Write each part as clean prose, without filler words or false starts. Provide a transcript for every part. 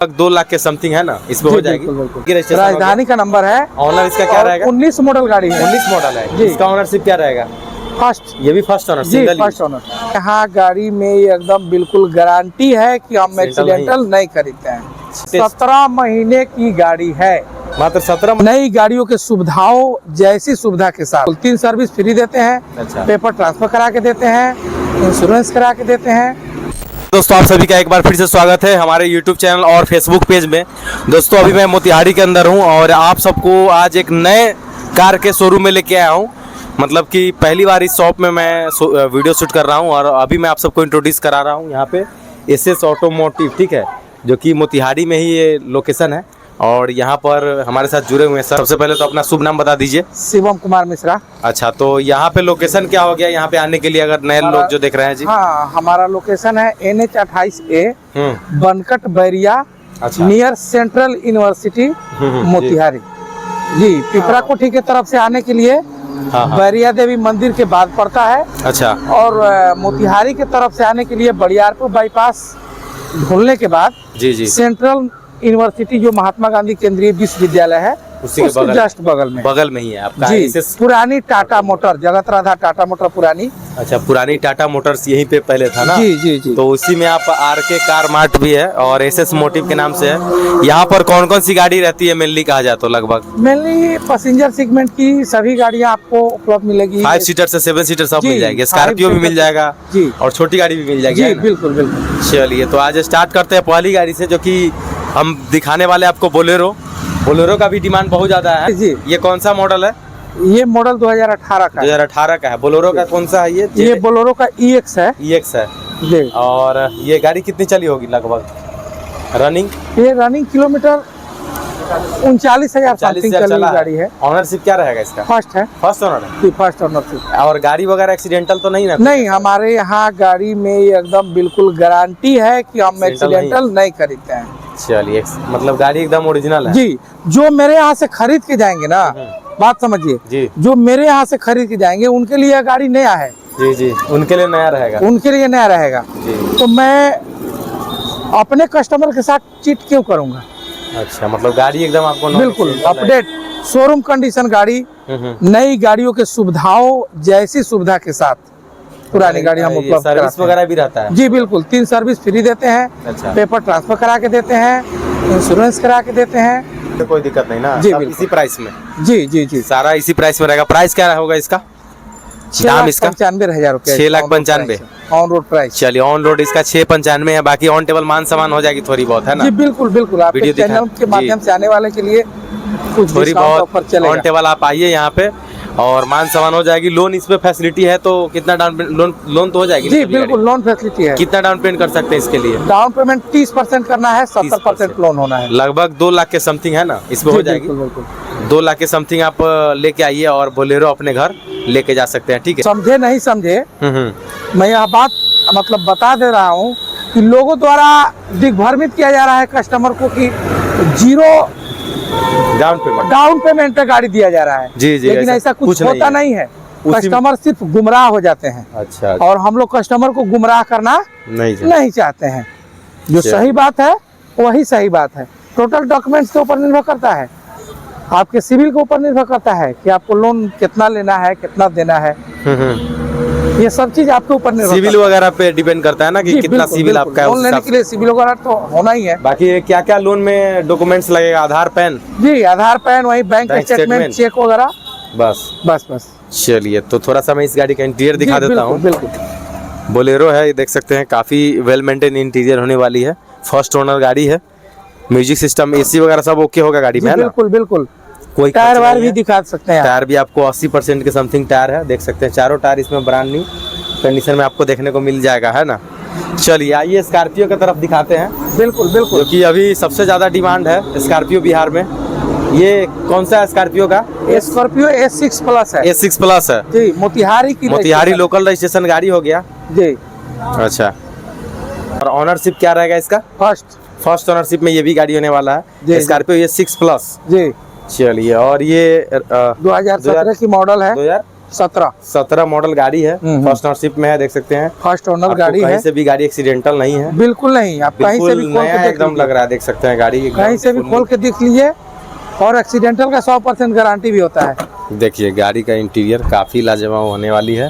2 लाख के समथिंग है ना, इसमें हो जाएगी। राजधानी का नंबर है। ऑनर इसका क्या रहेगा? 19 मॉडल गाड़ी है। 19 मॉडल है। इसका ऑनरशिप क्या रहेगा? फर्स्ट। ये भी फर्स्ट ऑनर, जी फर्स्ट ऑनर। यहाँ गाड़ी में एकदम बिल्कुल गारंटी है कि हम एक्सीडेंटल नहीं खरीदते हैं। 17 महीने की गाड़ी है, मात्र 17। नई गाड़ियों के सुविधाओं जैसी सुविधा के साथ 3 सर्विस फ्री देते हैं। अच्छा। पेपर ट्रांसफर करा के देते हैं, इंश्योरेंस करा के देते हैं। दोस्तों आप सभी का एक बार फिर से स्वागत है हमारे YouTube चैनल और Facebook पेज में। दोस्तों अभी मैं मोतिहारी के अंदर हूं और आप सबको आज एक नए कार के शोरूम में लेके आया हूं। मतलब कि पहली बार इस शॉप में मैं वीडियो शूट कर रहा हूं और अभी मैं आप सबको इंट्रोड्यूस करा रहा हूं यहाँ पे SS ऑटोमोटिव, ठीक है, जो कि मोतिहारी में ही ये लोकेशन है। और यहाँ पर हमारे साथ जुड़े हुए हैं सर। सबसे पहले तो अपना शुभ नाम बता दीजिए। शिवम कुमार मिश्रा। अच्छा, तो यहाँ पे लोकेशन क्या हो गया यहाँ पे आने के लिए, अगर नए लोग जो देख रहे हैं जी? हाँ, हमारा लोकेशन है NH 28A बनकट बैरिया, अच्छा, नियर सेंट्रल यूनिवर्सिटी मोतिहारी जी। पिपरा कोठी की तरफ से आने के लिए बैरिया देवी मंदिर के बाद पड़ता है। अच्छा। और मोतिहारी की तरफ से आने के लिए बड़ियारपुर बाईपास ढूंढने के बाद जी सेंट्रल यूनिवर्सिटी जो महात्मा गांधी केंद्रीय विश्वविद्यालय है उसके जस्ट बगल में ही है आपका जी। पुरानी टाटा मोटर, जगत राधा टाटा मोटर पुरानी। अच्छा, पुरानी टाटा मोटर्स यहीं पे पहले था ना? जी जी जी। तो उसी में आप RK कार मार्ट भी है और SS मोटिव के नाम से है। यहाँ पर कौन कौन सी गाड़ी रहती है मेनली कहा जाए तो? लगभग मेनली पैसेंजर सेगमेंट की सभी गाड़ियाँ आपको उपलब्ध मिलेगी। 5 सीटर से 7 सीटर सब मिल जाएगी। स्कॉर्पियो भी मिल जाएगा जी, और छोटी गाड़ी भी मिल जाएगी। बिल्कुल बिल्कुल। चलिए तो आज स्टार्ट करते हैं पहली गाड़ी से, जो की हम दिखाने वाले आपको बोलेरो। बोलेरो का भी डिमांड बहुत ज्यादा है जी। ये कौन सा मॉडल है? ये मॉडल 2018 का। 2018 का है। बोलेरो का कौन सा है ये? ये बोलेरो का EX है। EX है जी। और ये गाड़ी कितनी चली होगी लगभग रनिंग? ये रनिंग किलोमीटर 39,000 समथिंग चली गाड़ी है। ऑनरशिप क्या रहेगा इसका? फर्स्ट है। फर्स्ट ऑनर है? First ownership. और गाड़ी वगैरह एक्सीडेंटल तो नहीं ना? नहीं, हमारे यहाँ गाड़ी में एकदम बिल्कुल गारंटी है कि हम एक्सीडेंटल नहीं खरीदते हैं। चलिए, मतलब गाड़ी एकदम ओरिजिनल है जी। जो मेरे यहाँ से खरीद के जाएंगे ना, बात समझिए जी, जो मेरे यहाँ से खरीद के जाएंगे उनके लिए गाड़ी नया है जी जी, उनके लिए नया रहेगा, उनके लिए नया रहेगा जी। तो मैं अपने कस्टमर के साथ चीट क्यों करूँगा? अच्छा, मतलब गाड़ी एकदम आपको बिल्कुल अपडेट शोरूम कंडीशन गाड़ी, नई गाड़ियों के सुविधाओं जैसी सुविधा के साथ पुरानी गाड़ी हम उपलब्ध कराते हैं। सर्विस वगैरह भी रहता है जी? बिल्कुल, 3 सर्विस फ्री देते हैं। अच्छा। पेपर ट्रांसफर करा के देते हैं, इंश्योरेंस करा के देते हैं। तो कोई दिक्कत नहीं ना जी? इसी प्राइस में? जी जी जी, सारा इसी प्राइस में रहेगा। प्राइस क्या होगा इसका? 6,95,000 रुपए। 6,95,000 ऑन रोड प्राइस। चलिए, ऑन रोड इसका 6,95,000 है। बाकी ऑन टेबल मान सामान हो जाएगी थोड़ी बहुत, है ना जी? बिल्कुल बिल्कुल। आपके चैनल के माध्यम से आने वाले के लिए कुछ थोड़ी बहुत ऑन टेबल आप आइए यहाँ पे और मान सामान हो जाएगी। लोन इस पे फैसिलिटी है तो कितना डाउन लोन तो हो जाएगी जी? बिल्कुल, लोन फैसिलिटी है। कितना डाउन पेमेंट कर सकते हैं इसके लिए? डाउन पेमेंट 30% करना है, 70% लोन होना है। लगभग 2 लाख के समथिंग है ना, इसमें हो जाएगी। 2 लाख के समथिंग आप लेके आइए और बोलेरो अपने घर लेके जा सकते हैं, ठीक है? समझे नहीं समझे, मैं यह बात मतलब बता दे रहा हूँ कि लोगों द्वारा दिग्भ्रमित किया जा रहा है कस्टमर को कि 0 डाउन पेमेंट पे गाड़ी दिया जा रहा है जी जी, लेकिन ऐसा कुछ होता नहीं है। कस्टमर सिर्फ गुमराह हो जाते हैं। अच्छा। और हम लोग कस्टमर को गुमराह करना नहीं चाहते हैं। जो सही बात है वही सही बात है। टोटल डॉक्यूमेंट्स के ऊपर निर्भर करता है, आपके सिविल के ऊपर निर्भर करता है कि आपको लोन कितना लेना है, कितना देना है। ये सब चीज आपके ऊपर निर्भर, सिविल वगैरह पे डिपेंड करता है ना कि कितना सिविल आपका है। लोन लेने के लिए सिविल वगैरह तो होना ही है। बाकी क्या क्या लोन में डॉक्यूमेंट्स लगेगा? आधार पैन जी, आधार पैन, वही बैंक स्टेटमेंट, चेक वगैरह, बस। चलिए, तो थोड़ा सा मैं इस गाड़ी का इंटीरियर दिखा देता हूँ। बिल्कुल, बोलेरो है, ये देख सकते हैं, काफी वेल मेंटेन इंटीरियर होने वाली है। फर्स्ट ओनर गाड़ी है। म्यूजिक सिस्टम, AC वगैरह सब ओके होगा गाड़ी में? बिल्कुल बिल्कुल। कोई टायर वायर भी दिखा सकते हैं? टायर भी आपको 80% के समथिंग टायर है, देख सकते हैं। चारों टायर इसमें ब्रांड न्यू कंडीशन में आपको देखने को मिल जाएगा, है ना? चलिए आइए स्कॉर्पियो की तरफ दिखाते हैं। बिल्कुल बिल्कुल, जो कि अभी सबसे ज्यादा डिमांड है स्कॉर्पियो बिहार में। ये कौन सा है स्कॉर्पियो का? स्कॉर्पियो S6 प्लस है। S6 प्लस है जी, मोतिहारी की, मोतिहारी लोकल रजिस्ट्रेशन गाड़ी हो गया जी। अच्छा, और ऑनरशिप क्या रहेगा इसका? फर्स्ट ऑनरशिप में ये भी गाड़ी होने वाला है, स्कॉर्पियो S6 प्लस जी। चलिए, और ये 2017 की मॉडल है। 17 मॉडल गाड़ी है, फर्स्ट ओनरशिप में है, देख सकते हैं। फर्स्ट ओनर गाड़ी कहीं है, से भी गाड़ी एक्सीडेंटल नहीं है, बिल्कुल नहीं। आप कहीं से भी खोल के देख एकदम लग रहा है, देख सकते हैं गाड़ी कहीं से भी खोल के देख लीजिए। और एक्सीडेंटल का 100% गारंटी भी होता है। देखिए गाड़ी का इंटीरियर काफ़ी लाजवाब होने वाली है।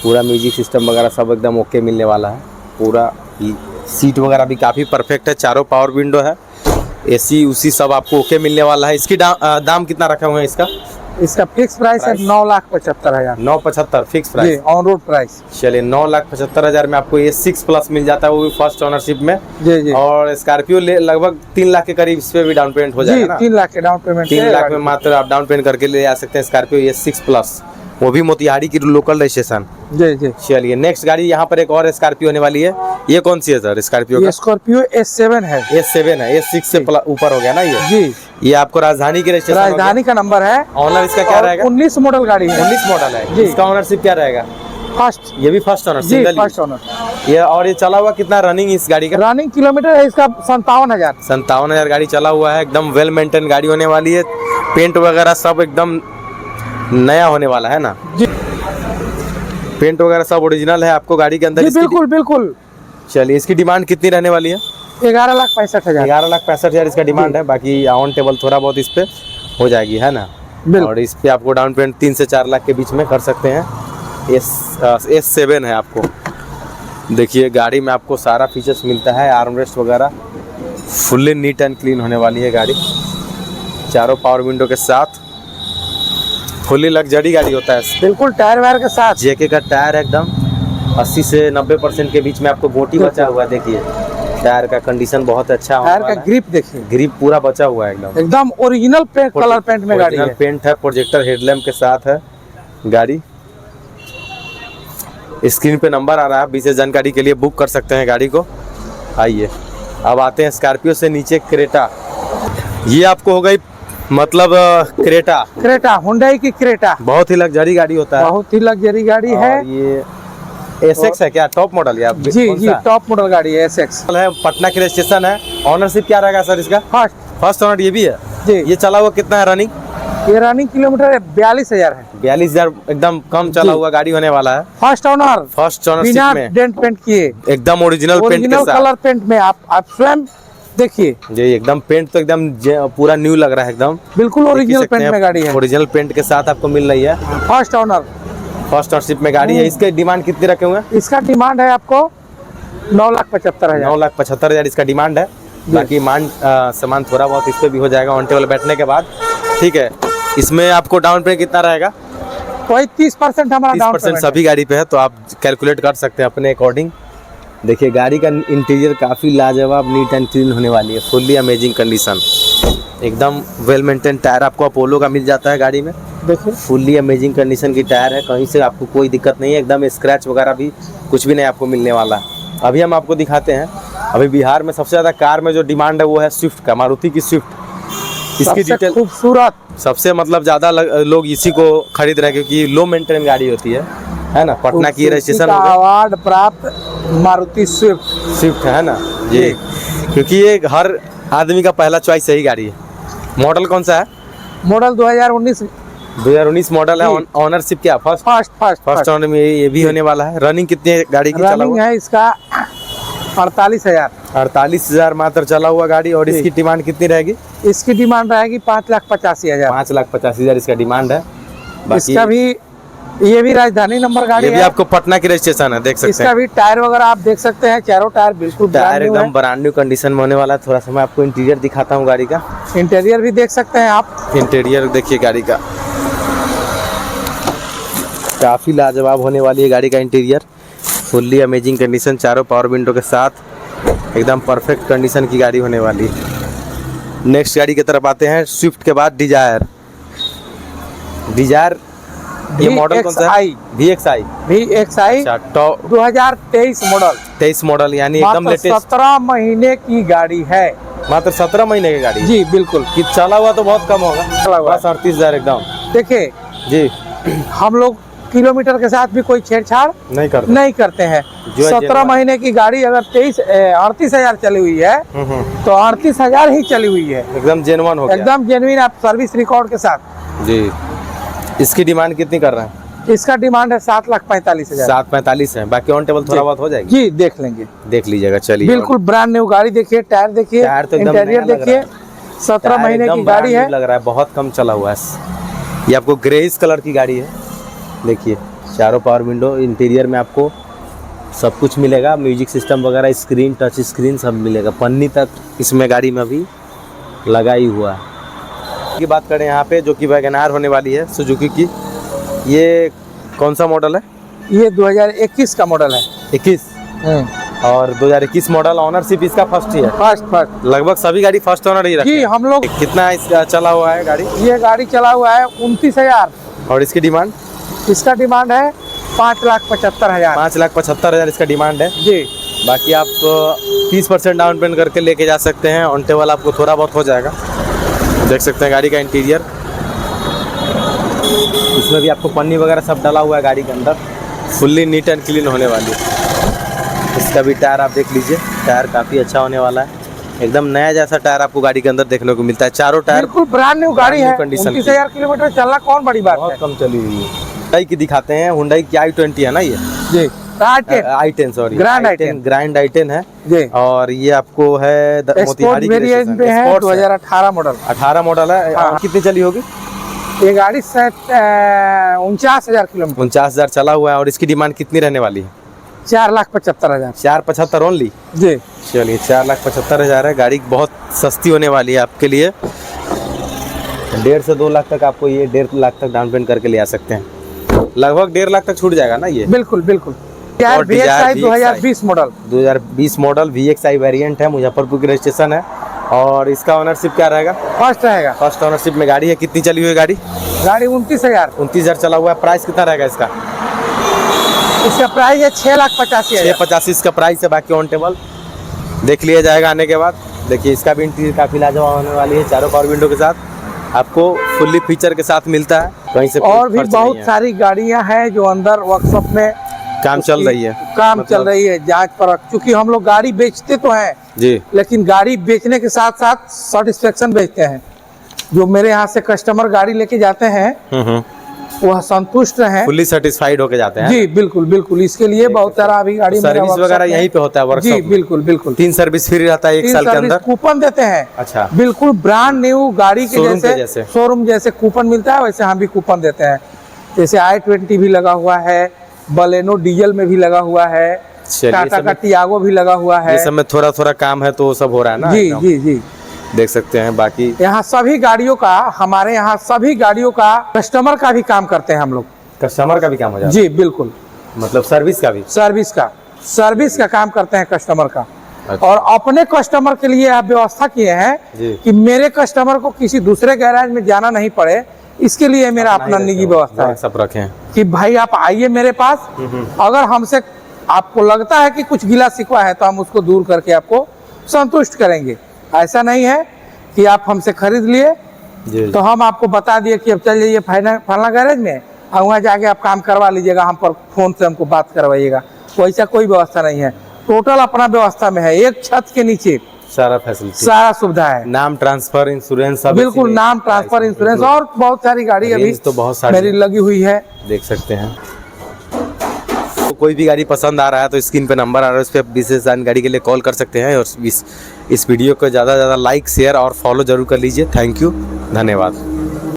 पूरा म्यूजिक सिस्टम वगैरह सब एकदम ओके मिलने वाला है। पूरा सीट वगैरह भी काफ़ी परफेक्ट है, चारों पावर विंडो है, एसी उसी सब आपको ओके मिलने वाला है। इसकी दाम कितना रखे हुए हैं इसका? इसका फिक्स प्राइस है 9,75,000। 9,75 fix price, on road price. चलिए 9,75,000 में आपको ये 6 प्लस मिल जाता है, वो भी फर्स्ट ओनरशिप में। जी। और स्कॉर्पियो लगभग 3 लाख के करीब इस पे भी डाउन पेमेंट हो जाएगा ना? 3 लाख के डाउन पेमेंट, 3 लाख में मात्र आप डाउन पेमेंट करके ले आ सकते हैं स्कॉर्पियो ये 6 प्लस, वो भी मोतिहारी की लोकल रजिस्ट्रेशन। जी। चलिए नेक्स्ट गाड़ी यहाँ पर एक और स्कॉर्पियो होने वाली है। ये कौन सी है सर स्कॉर्पियो का? स्कॉर्पियो S7 है। S7 है, S6 से ऊपर हो गया ना ये? जी। ये आपको राजधानी की रजिस्ट्रेशन, राजधानी का नंबर है। ऑनर इसका क्या रहेगा? 19 मॉडल गाड़ी है। 19 मॉडल है जी। इसका ऑनरशिप क्या रहेगा? फर्स्ट। ये भी first owner, single first owner. ये और ये चला हुआ कितना रनिंग इस गाड़ी का? रनिंग किलोमीटर है इसका 57,000। 57,000 गाड़ी चला हुआ है। एकदम वेल मेंटेन गाड़ी होने वाली है। पेंट वगैरह सब एकदम नया होने वाला है ना जी। पेंट वगैरह सब ओरिजिनल है आपको गाड़ी के अंदर? बिल्कुल। चलिए इसकी डिमांड कितनी रहने वाली है? 11,65,000। 11,65,000 इसका डिमांड है। बाकी ऑन टेबल थोड़ा बहुत इस पे हो जाएगी, है ना? और इस पे आपको डाउन पेमेंट 3 से 4 लाख के बीच में कर सकते हैं। S7 है आपको। देखिए गाड़ी में आपको सारा फीचर्स मिलता है, आर्मरेस्ट वगैरह फुल्ली नीट एंड क्लीन होने वाली है गाड़ी, चारों पावर विंडो के साथ। फुल्ली लग्जरी गाड़ी होता है, बिल्कुल टायर वायर के साथ। जेके का टायर एकदम 80 से 90% के बीच में आपको गोटी बचा हुआ है। देखिए टायर का कंडीशन बहुत अच्छा है। टायर का ग्रिप देखिए, ग्रिप पूरा बचा हुआ है एकदम ओरिजिनल पेंट, कलर पेंट में गाड़ी है। पेंट है, प्रोजेक्टर हेडलैम्प के साथ है गाड़ी। स्क्रीन पे नंबर आ रहा है, विशेष जानकारी के लिए बुक कर सकते हैं गाड़ी को। आइए अब आते हैं स्कॉर्पियो से नीचे क्रेटा। ये आपको हो गई मतलब क्रेटा हुंडई की क्रेटा। बहुत ही लग्जरी गाड़ी होता है, बहुत ही लग्जरी गाड़ी है। ये SX है क्या? टॉप मॉडल है? जी टॉप मॉडल गाड़ी है, SX है। पटना की रजिस्ट्रेशन है। ऑनरशिप क्या रहेगा सर इसका? फर्स्ट ऑनर ये भी है जी। ये चला हुआ कितना है रनिंग? ये रनिंग किलोमीटर 42,000 है। 42,000 एकदम कम चला हुआ गाड़ी होने वाला है। फर्स्ट ओनरशिप बिना में डेंट पेंट किए, एकदम ओरिजिनल पेंट के साथ, कलर पेंट में। आप स्वयं देखिए जी, एकदम पेंट तो एकदम पूरा न्यू लग रहा है, एकदम बिल्कुल ओरिजिनल पेंट में गाड़ी है। ओरिजिनल पेंट के साथ आपको मिल रही है। फर्स्ट ओनरशिप में गाड़ी है। इसके डिमांड कितनी रखे हुए हैं? इसका डिमांड है आपको 9,75,000। 9,75,000 इसका डिमांड है। बाकी सामान थोड़ा बहुत इस पे भी हो जाएगा ऑन टेबल बैठने के बाद, ठीक है। इसमें आपको डाउन पेमेंट कितना रहेगा? कोई 30% हमारा 30% सभी गाड़ी पे है, तो आप कैलकुलेट कर सकते हैं अपने अकॉर्डिंग। देखिए गाड़ी का इंटीरियर काफ़ी लाजवाब नीट एंड क्लीन होने वाली है, फुल्ली अमेजिंग कंडीशन, एकदम वेल मेंटेन। टायर आपको अपोलो का मिल जाता है गाड़ी में, देखिए फुल्ली अमेजिंग कंडीशन की टायर है, कहीं से आपको कोई दिक्कत नहीं है। एकदम स्क्रैच वगैरह भी कुछ भी नहीं आपको मिलने वाला है। अभी हम आपको दिखाते हैं, अभी बिहार में सबसे ज़्यादा कार में जो डिमांड है वो है स्विफ्ट का, मारुति की स्विफ्ट। इसकी डिटेल खूबसूरत सबसे मतलब ज़्यादा लोग इसी को खरीद रहे हैं क्योंकि लो मेंटेन गाड़ी होती है ना? पटना की रजिस्ट्रेशन अवार्ड प्राप्त मारुति स्विफ्ट है ना जी, क्योंकि ये हर आदमी का पहला चॉइस यही गाड़ी है। मॉडल कौन सा है? मॉडल 2019 मॉडल है। ऑनरशिप क्या? फर्स्ट ऑनर में ये भी होने वाला है। रनिंग कितनी है गाड़ी की? रनिंग है इसका 48,000 मात्र चला हुआ गाड़ी। और इसकी डिमांड कितनी रहेगी? इसकी डिमांड रहेगी 5,85,000। 5,85,000 इसका डिमांड है। इसका भी ये भी राजधानी नंबर गाड़ी है, आपको पटना की रजिस्ट्रेशन है, देख सकते हैं। इसका भी टायर वगैरह आप देख सकते हैं, चारों टायर बिल्कुल टायर एकदम ब्रांड न्यू कंडीशन में होने वाला है। थोड़ा सा मैं आपको इंटीरियर दिखाता हूँ गाड़ी का। इंटीरियर भी देख सकते हैं आप। इंटीरियर देखिए गाड़ी का, काफी लाजवाब होने वाली है गाड़ी का इंटीरियर, फुल्ली अमेजिंग कंडीशन, चारों पावर विंडो के साथ एकदम परफेक्ट कंडीशन की गाड़ी होने वाली है। नेक्स्ट गाड़ी की तरफ आते हैं, स्विफ्ट के बाद डिजायर। ये मॉडल कौन सा है? VXI 2023 model. 23 मॉडल यानी एकदम लेटेस्ट। 17 महीने की गाड़ी है, मात्र 17 महीने की गाड़ी जी बिल्कुल। कि चला हुआ तो बहुत कम होगा, बस 38,000 एकदम। देखिए जी, हम लोग किलोमीटर के साथ भी कोई छेड़छाड़ नहीं करते हैं। 17 महीने की गाड़ी अगर 38,000 चली हुई है तो 38,000 ही चली हुई है, एकदम जेन्युइन हो गया, एकदम जेन्युइन। आप सर्विस रिकॉर्ड के साथ जी। इसकी डिमांड कितनी कर रहे हैं? इसका डिमांड है 7,45,000। 7,45 है, बाकी ऑन टेबल थोड़ा बहुत हो जाएगी। जी देख लेंगे, देख लीजिएगा। चलिए, बिल्कुल ब्रांड न्यू गाड़ी देखिए, टायर देखिए, टायर तो एकदम इंटीरियर नया लग देखिए, 17 महीने की गाड़ी है। लग रहा है बहुत कम चला हुआ है। ये आपको ग्रेइश कलर की गाड़ी है। देखिए चारों पावर विंडो, इंटीरियर में आपको सब कुछ मिलेगा, म्यूजिक सिस्टम वगैरह, स्क्रीन, टच स्क्रीन सब मिलेगा। पन्नी तक इसमें गाड़ी में अभी लगा ही हुआ है। की बात करें यहाँ पे, जो कि वैगन आर होने वाली है सुजुकी की। ये कौन सा मॉडल है? ये 2021 का मॉडल है। 21 और 2021 मॉडल। ऑनरशिप इसका फर्स्ट ही है? फर्स्ट। लगभग सभी गाड़ी फर्स्ट ऑनर ही रखे जी हम लोग। कितना इसका चला हुआ है गाड़ी? ये गाड़ी चला हुआ है 29,000। और इसकी डिमांड? इसका डिमांड है 5,75,000। 5,75,000 इसका डिमांड है जी। बाकी आप 30% डाउन पेमेंट करके लेके जा सकते हैं। ऑन टेबल आपको थोड़ा बहुत हो जाएगा। देख सकते हैं गाड़ी का इंटीरियर, इसमें भी आपको पन्नी वगैरह सब डाला हुआ है गाड़ी के अंदर। फुल्ली नीट एंड क्लीन होने वाली है। इसका भी टायर आप देख लीजिए, टायर काफ़ी अच्छा होने वाला है। एकदम नया जैसा टायर आपको गाड़ी के अंदर देखने को मिलता है। चारों टायर बिल्कुल ब्रांड न्यू गाड़ी है। कंडीशन 29,000 किलोमीटर चलना कौन बड़ी बात है। बहुत कम चली हुई है। हुंडई की दिखाते हैं। हुंडई की i20 है ना ये? जी i10 सॉरी, ग्रैंड i10 है जी। और ये आपको है मोतिहारी की वेरिएंट में है, 2018 मॉडल। 18 मॉडल है। हाँ। कितनी चली होगी ये गाड़ी? 49,000 किलोमीटर। 49,000 चला हुआ है। और इसकी डिमांड कितनी रहने वाली है? 4,75,000। 4,75,000 ओनली? जी। चलिए 4,75,000 है। गाड़ी बहुत सस्ती होने वाली है आपके लिए। 1.5 से 2 लाख तक आपको ये 1.5 लाख तक डाउन पेमेंट करके ले आ सकते हैं। लगभग 1.5 लाख तक छूट जाएगा ना ये? बिल्कुल बिल्कुल। और VXi 2020 model. 2020 model VXi variant है, मुजफ्फरपुर की रजिस्ट्रेशन है। और इसका ओनरशिप क्या रहेगा? फर्स्ट रहेगा। फर्स्ट ओनरशिप में गाड़ी है। कितनी चली हुई गाड़ी? गाड़ी 29,000। 29,000 चला हुआ है। प्राइस कितना रहेगा इसका? इसका प्राइस है 6,85,000। 6,85,000 इसका प्राइस है। बाकी ऑन टेबल देख लिया जाएगा आने के बाद। देखिए इसका भी इंटीरियर काफी लाजवाब होने वाली है। चारों पावर विंडो के साथ आपको फुल्ली फीचर के साथ मिलता है। कहीं से और भी बहुत सारी गाड़ियां हैं जो अंदर वर्कशॉप में काम चल रही है। चल रही है जांच परख। क्योंकि हम लोग गाड़ी बेचते तो हैं जी, लेकिन गाड़ी बेचने के साथ साथ सेटिस्फेक्शन बेचते हैं। जो मेरे यहाँ से कस्टमर गाड़ी लेके जाते हैं वह संतुष्ट हैं, फुल्ली सेटिस्फाइड होके जाते हैं। जी बिल्कुल बिल्कुल। इसके लिए बहुत सारा अभी गाड़ी सर्विस वगैरह यहीं पे होता है वर्कशॉप? जी बिल्कुल बिल्कुल। 3 सर्विस फ्री रहता है 1 साल के अंदर। कूपन देते हैं। अच्छा। बिल्कुल ब्रांड न्यू गाड़ी के जैसे शोरूम जैसे कूपन मिलता है वैसे हम भी कूपन देते हैं। जैसे i20 भी लगा हुआ है, बलेनो डीजल में भी लगा हुआ है, टाटा का टियागो भी लगा हुआ है। ये सब में थोड़ा थोड़ा काम है तो सब हो रहा है ना? जी जी जी देख सकते हैं। बाकी यहाँ सभी गाड़ियों का, हमारे यहाँ सभी गाड़ियों का कस्टमर का भी काम करते हैं हम लोग। कस्टमर का भी काम हो जाता है? जी बिल्कुल। मतलब सर्विस का भी? सर्विस का काम करते हैं कस्टमर का। अच्छा। और अपने कस्टमर के लिए आप व्यवस्था किए हैं कि मेरे कस्टमर को किसी दूसरे गैराज में जाना नहीं पड़े। इसके लिए मेरा अपना निजी व्यवस्था है। सब रखे हैं कि भाई आप आइए मेरे पास, अगर हमसे आपको लगता है कि कुछ गिला शिकवा है तो हम उसको दूर करके आपको संतुष्ट करेंगे। ऐसा नहीं है कि आप हमसे खरीद लिए तो हम आपको बता दिए कि अब चल जाइए फलाना गैरेज में और वहाँ जाके आप काम करवा लीजिएगा, हम पर फोन से हमको बात करवाइएगा। वैसा कोई व्यवस्था नहीं है। टोटल अपना व्यवस्था में है। एक छत के नीचे सारा फैसिलिटी, सारा सुविधा है। नाम ट्रांसफर, इंश्योरेंस सब बिल्कुल। नाम ट्रांसफर, इंश्योरेंस और बहुत सारी गाड़ी अभी तो बहुत सारी मेरी लगी हुई है, देख सकते हैं। तो कोई भी गाड़ी पसंद आ रहा है तो स्क्रीन पे नंबर आ रहा है, उस पर विशेष जानकारी के लिए कॉल कर सकते हैं। और इस वीडियो को ज़्यादा से ज़्यादा लाइक, शेयर और फॉलो जरूर कर लीजिए। थैंक यू, धन्यवाद।